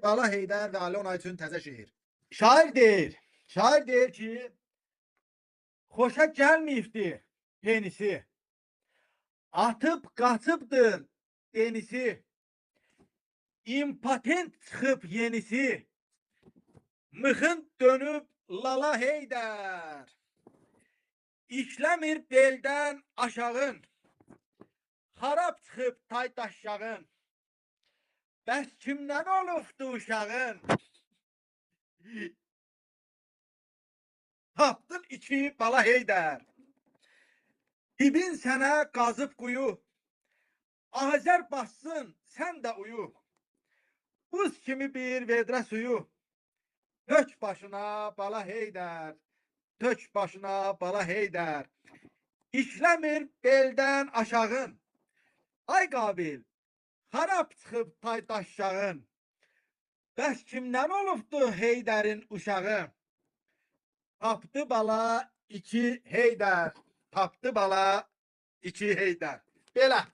Bala Heydər və Ali Onay üçün təzə şeir. Şair deyir ki, xoşa gəlməyibdi penisi, atıb qaçıbdır denisi, impotent çıxıb yenisi, mıxın dönüb Lala Heydər, işləmir beldən aşağın, xarab çıxıb taydaşşağın, bəs kimdən olubdu uşağın? Tapdın iki Bala Heydər, dibin sənə qazıb quyu, Azər bassın sən də uyu, buz kimi bir vedrə suyu, tök başına Bala Heydər, tök başına Bala Heydər, işləmir beldən aşağın, ay qabil, xarab çıxıb taydaşşağın, bəs kimdən olubdu Heydərin uşağı? Tapdı bala iki Heydər, tapdı bala iki Heydər. Belə.